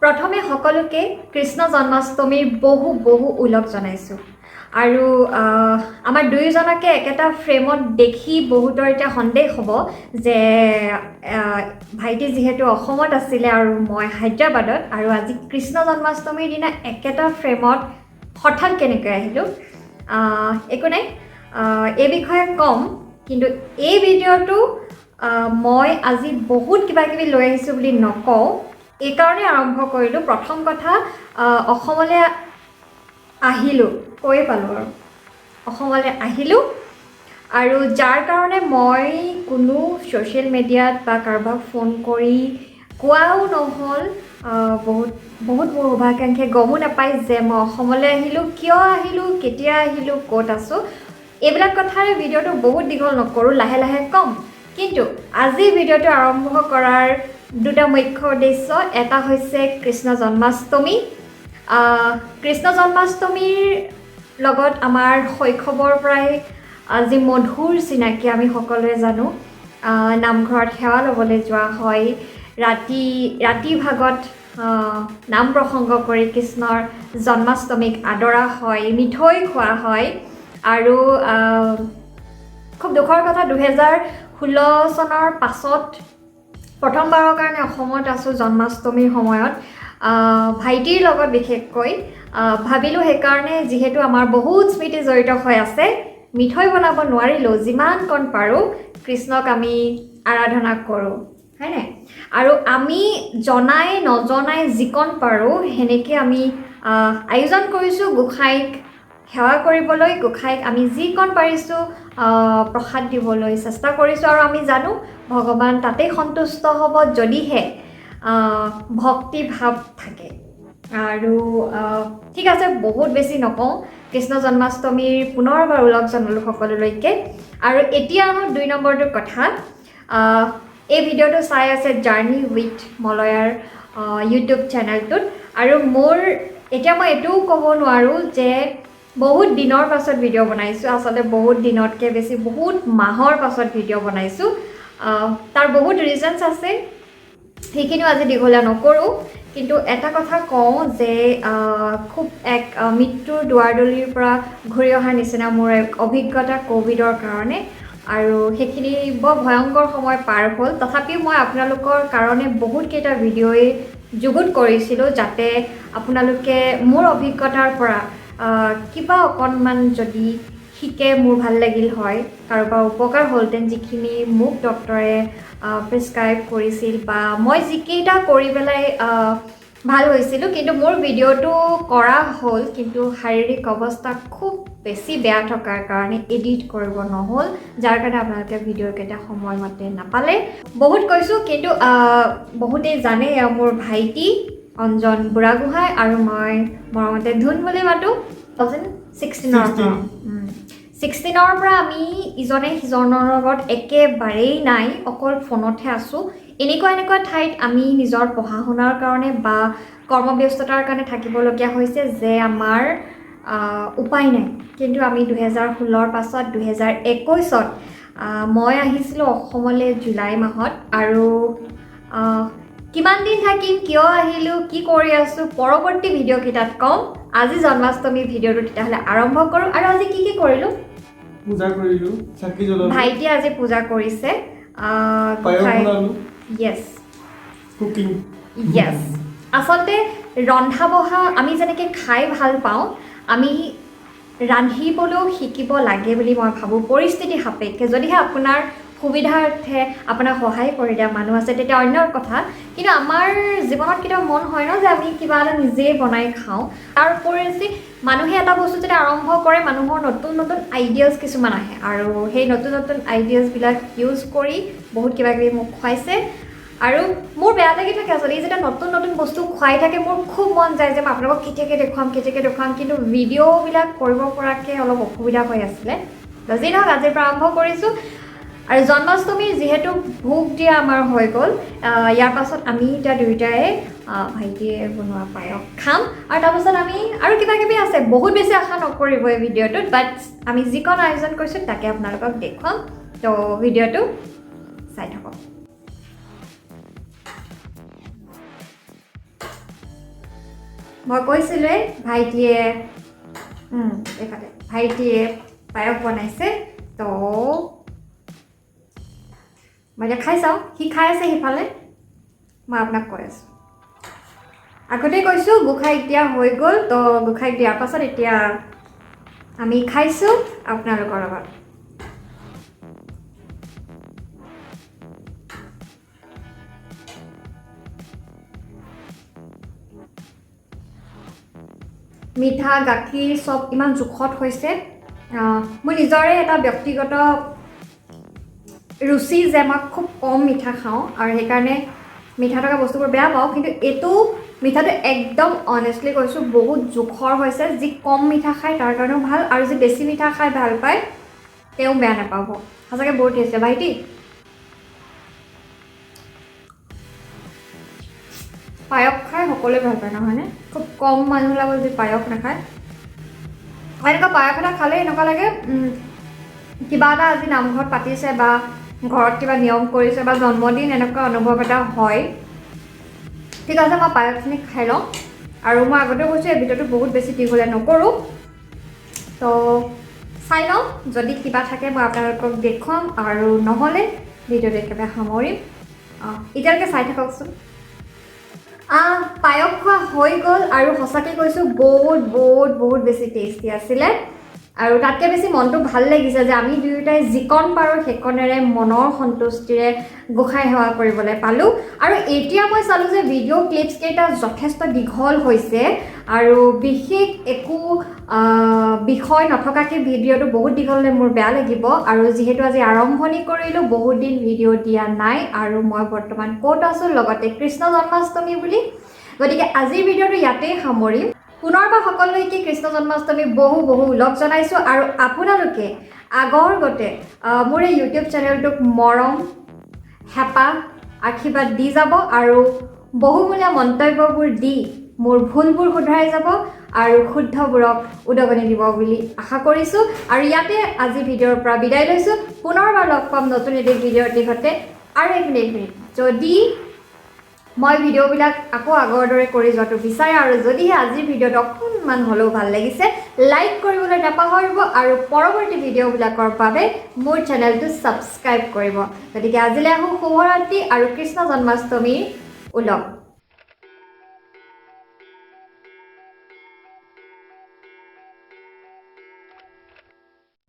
প্ৰথমে সকলোকে কৃষ্ণ জন্মাষ্টমীৰ বহু বহু ওলগ জনাইছোঁ আৰু আমাৰ দুয়োজনকে একেটা ফ্ৰেমত দেখি বহুতৰ এতিয়া সন্দেহ হ'ব যে ভাইটি যিহেতু অসমত আছিলে আৰু মই হায়দৰাবাদত আৰু আজি কৃষ্ণ জন্মাষ্টমীৰ দিনা একেটা ফ্ৰেমত হঠাৎ কেনেকৈ আহিলোঁ একো নাই এই বিষয়ে ক'ম কিন্তু এই ভিডিঅ'টো মই আজি বহুত কিবা কিবি লৈ আহিছোঁ বুলি নকওঁ এইকাৰণে আৰম্ভ কৰিলোঁ প্ৰথম কথা অসমলৈ আহিলোঁ কৈ পালোঁ আৰু অসমলৈ আহিলোঁ আৰু যাৰ কাৰণে মই কোনো ছ'চিয়েল মিডিয়াত বা কাৰোবাক ফোন কৰি কোৱাও নহ'ল বহুত বহুত মোৰ শুভাকাংক্ষীয়ে গমো নাপায় যে মই অসমলৈ আহিলোঁ কিয় আহিলোঁ কেতিয়া আহিলোঁ ক'ত আছোঁ এইবিলাক কথাৰে ভিডিঅ'টো বহুত দীঘল নকৰোঁ লাহে লাহে ক'ম কিন্তু আজি ভিডিঅ'টো আৰম্ভ কৰাৰ দুটা মুখ্য উদ্দেশ্য এটা হৈছে কৃষ্ণ জন্মাষ্টমী কৃষ্ণ জন্মাষ্টমীৰ লগত আমাৰ শৈশৱৰ পৰাই যি মধুৰ চিনাকি আমি সকলোৱে জানো নামঘৰত সেৱা ল'বলৈ যোৱা হয় ৰাতি ভাগত নাম প্ৰসংগ কৰি কৃষ্ণৰ জন্মাষ্টমীক আদৰা হয় মিঠৈ খোৱা হয় আৰু খুব দুখৰ কথা 2016 চনৰ পাছত প্ৰথমবাৰৰ কাৰণে অসমত আছোঁ জন্মাষ্টমীৰ সময়ত ভাইটিৰ লগত বিশেষকৈ ভাবিলোঁ সেইকাৰণে যিহেতু আমাৰ বহুত স্মৃতি জড়িত হৈ আছে মিঠৈ বনাব নোৱাৰিলেও যিমান কণ পাৰোঁ কৃষ্ণক আমি আৰাধনা কৰোঁ হয়নে আৰু আমি জনাই নজনাই যিকণ পাৰোঁ সেনেকৈ আমি আয়োজন কৰিছোঁ গোসাঁইক সেৱা কৰিবলৈ গোসাঁইক আমি যিকণ পাৰিছোঁ প্ৰসাদ দিবলৈ চেষ্টা কৰিছোঁ আৰু আমি জানো ভগৱান তাতেই সন্তুষ্ট হ'ব যদিহে ভক্তি ভাৱ থাকে আৰু ঠিক আছে বহুত বেছি নকওঁ কৃষ্ণ জন্মাষ্টমীৰ পুনৰবাৰ ওলগ জনালোঁ সকলোলৈকে আৰু এতিয়া আহোঁ 2 নম্বৰটোৰ কথা এই ভিডিঅ'টো চাই আছে জাৰ্ণি উইথ মলয়াৰ ইউটিউব চেনেলটোত আৰু মোৰ এতিয়া মই এইটোও ক'ব নোৱাৰোঁ যে বহুত দিনৰ পাছত ভিডিঅ' বনাইছোঁ আচলতে বহুত দিনতকৈ বেছি বহুত মাহৰ পাছত ভিডিঅ' বনাইছোঁ তাৰ বহুত ৰিজনছ আছে সেইখিনিও আজি দীঘলীয়া নকৰোঁ কিন্তু এটা কথা কওঁ যে খুব এক মৃত্যুৰ দুৱাৰদলিৰ পৰা ঘূৰি অহাৰ নিচিনা মোৰ এক অভিজ্ঞতা ক'ভিডৰ কাৰণে আৰু সেইখিনি বৰ ভয়ংকৰ সময় পাৰ হ'ল তথাপিও মই আপোনালোকৰ কাৰণে বহুতকেইটা ভিডিঅ'ই যুগুত কৰিছিলোঁ যাতে আপোনালোকে মোৰ অভিজ্ঞতাৰ পৰা কিবা অকণমান যদি শিকে মোৰ ভাল লাগিল হয় কাৰোবাৰ উপকাৰ হ'লহেঁতেন যিখিনি মোক ডক্টৰে প্ৰেছক্ৰাইব কৰিছিল বা মই যিকেইটা কৰি পেলাই ভাল হৈছিলোঁ কিন্তু মোৰ ভিডিঅ'টো কৰা হ'ল কিন্তু শাৰীৰিক অৱস্থা খুব বেছি বেয়া থকাৰ কাৰণে এডিট কৰিব নহ'ল যাৰ কাৰণে আপোনালোকে ভিডিঅ'কেইটা সময়মতে নাপালে বহুত কৈছোঁ কিন্তু বহুতেই জানে মোৰ ভাইটি অঞ্জন বুঢ়াগোহাঁই আৰু মই মৰমতে ধুন বুলি মাতোঁ 2016ৰ পৰা আমি ইজনে সিজনৰ লগত একেবাৰেই নাই অকল ফোনতহে আছোঁ এনেকুৱা ঠাইত আমি নিজৰ পঢ়া শুনাৰ কাৰণে বা কৰ্মব্যস্ততাৰ কাৰণে থাকিবলগীয়া হৈছে যে আমাৰ উপায় নাই কিন্তু আমি 2016ৰ পাছত 2021ত মই আহিছিলোঁ অসমলৈ জুলাই মাহত আৰু কিমান দিন থাকিম কিয় আহিলোঁ কি কৰি আছোঁ পৰৱৰ্তী ভিডিঅ'কেইটাত ক'ম আজি জন্মাষ্টমী ভিডিঅ'টো তেতিয়াহ'লে আৰম্ভ কৰোঁ আৰু আজি কি কৰিলোঁ পূজা কৰিলোঁ চাকি জ্বলালোঁ ভাইটিয়ে আজি পূজা কৰিছে য়েছ কুকিং য়েছ আচলতে ৰন্ধা বঢ়া আমি যেনেকৈ খাই ভাল পাওঁ আমি ৰান্ধিবলৈও শিকিব লাগে বুলি মই ভাবোঁ পৰিস্থিতি সাপেক্ষে যদিহে আপোনাৰ সুবিধাৰ্থে আপোনাক সহায় কৰি দিয়া মানুহ আছে তেতিয়া অন্য কথা কিন্তু আমাৰ জীৱনত কেতিয়াবা মন হয় ন যে আমি কিবা এটা নিজেই বনাই খাওঁ তাৰ উপৰি মানুহে এটা বস্তু যেতিয়া আৰম্ভ কৰে মানুহৰ নতুন নতুন আইডিয়াছ কিছুমান আহে আৰু সেই নতুন নতুন আইডিয়াছবিলাক ইউজ কৰি বহুত কিবা কিবি মোক খুৱাইছে আৰু মোৰ বেয়া লাগি থাকে আচলতে এই যেতিয়া নতুন নতুন বস্তু খুৱাই থাকে মোৰ খুব মন যায় যে মই আপোনালোকক কেতিয়াকৈ দেখুৱাম কিন্তু ভিডিঅ'বিলাক কৰিব পৰাকৈ অলপ অসুবিধা হৈ আছিলে যি নহওক আজিৰ পৰা আৰম্ভ কৰিছোঁ আৰু জন্মাষ্টমী যিহেতু ভোগ দিয়া আমাৰ হৈ গ'ল ইয়াৰ পাছত আমি এতিয়া দুয়োটাই ভাইটিয়ে বনোৱা পায়স খাম আৰু তাৰপাছত আমি আৰু কিবা কিবি আছে বহুত বেছি আশা নকৰিব এই ভিডিঅ'টোত বাট আমি যিকণ আয়োজন কৰিছোঁ তাকে আপোনালোকক দেখুৱাম তো ভিডিঅ'টো চাই থাকক মই কৈছিলোঁৱে ভাইটিয়ে এইফালে ভাইটিয়ে পায়স বনাইছে তো মই এতিয়া খাই চাওঁ সি খাই আছে সিফালে মই আপোনাক কৈ আছোঁ আগতে কৈছোঁ গোসাঁই এতিয়া হৈ গ'ল তো গোসাঁইক দিয়াৰ পাছত এতিয়া আমি খাইছোঁ আপোনালোকৰ লগত মিঠা গাখীৰ চব ইমান জোখত হৈছে মোৰ নিজৰে এটা ব্যক্তিগত ৰুচি যে মই খুব কম মিঠা খাওঁ আৰু সেইকাৰণে মিঠা থকা বস্তুবোৰ বেয়া পাওঁ কিন্তু এইটো মিঠাটো একদম অনেষ্টলি কৈছোঁ বহুত জোখৰ হৈছে যি কম মিঠা খায় তাৰ কাৰণেও ভাল আৰু যি বেছি মিঠা খাই ভাল পায় তেওঁ বেয়া নাপাব সঁচাকৈ বহুত টেষ্টি ভাইটি পায়স খাই সকলোৱে ভাল পায় নহয়নে খুব কম মানুহ ওলাব যি পায়স নাখায় এনেকুৱা পায়স এটা খালে এনেকুৱা লাগে কিবা এটা আজি নামঘৰত পাতিছে বা ঘৰত কিবা নিয়ম কৰিছে বা জন্মদিন এনেকুৱা অনুভৱ এটা হয় ঠিক আছে মই পায়সখিনি খাই লওঁ আৰু মই আগতেও কৈছোঁ এই ভিডিঅ'টো বহুত বেছি দীঘলীয়া নকৰোঁ তো চাই লওঁ যদি কিবা থাকে মই আপোনালোকক দেখুৱাম আৰু নহ'লে ভিডিঅ'টো একেবাৰে সামৰিম এতিয়ালৈকে চাই থাককচোন পায়স খোৱা হৈ গ'ল আৰু সঁচাকৈ কৈছোঁ বহুত বহুত বহুত বেছি টেষ্টি আছিলে আৰু তাতকৈ বেছি মনটো ভাল লাগিছে যে আমি দুয়োটাই যিকণ পাৰোঁ সেইকণেৰে মনৰ সন্তুষ্টিৰে গোসাঁই সেৱা কৰিবলৈ পালোঁ আৰু এতিয়া মই চালোঁ যে ভিডিঅ' ক্লিপছকেইটা যথেষ্ট দীঘল হৈছে আৰু বিশেষ একো বিষয় নথকাকৈ ভিডিঅ'টো বহুত দীঘল হ'লে মোৰ বেয়া লাগিব আৰু যিহেতু আজি আৰম্ভণি কৰিলোঁ বহুত দিন ভিডিঅ' দিয়া নাই আৰু মই বৰ্তমান ক'ত আছোঁ লগতে কৃষ্ণ জন্মাষ্টমী বুলি গতিকে আজিৰ ভিডিঅ'টো ইয়াতেই সামৰিম পুনৰবাৰ সকলোকে কৃষ্ণ জন্মাষ্টমী বহু বহু উলগ জনাইছোঁ আৰু আপোনালোকে আগৰ গতে মোৰ এই ইউটিউব চেনেলটোক মৰম হেঁপাহ আশীৰ্বাদ দি যাব আৰু বহুমূলীয়া মন্তব্যবোৰ দি মোৰ ভুলবোৰ শুধৰাই যাব আৰু শুদ্ধবোৰক উদগনি দিব বুলি আশা কৰিছোঁ আৰু ইয়াতে আজি ভিডিঅ'ৰ পৰা বিদায় লৈছোঁ পুনৰবাৰ লগ পাম নতুন এটি ভিডিঅ'ৰ দিশতে আৰু এক মিনিট যদি মই ভিডিঅ'বিলাক আকৌ আগৰ দৰে কৰি যোৱাটো বিচাৰে আৰু যদিহে আজিৰ ভিডিঅ'টো অকণমান হ'লেও ভাল লাগিছে লাইক কৰিবলৈ নাপাহৰিব আৰু পৰৱৰ্তী ভিডিঅ'বিলাকৰ বাবে মোৰ চেনেলটো ছাবস্ক্ৰাইব কৰিব গতিকে আজিলৈ আহোঁ শুভৰাত্ৰি আৰু কৃষ্ণ জন্মাষ্টমীৰ উলগ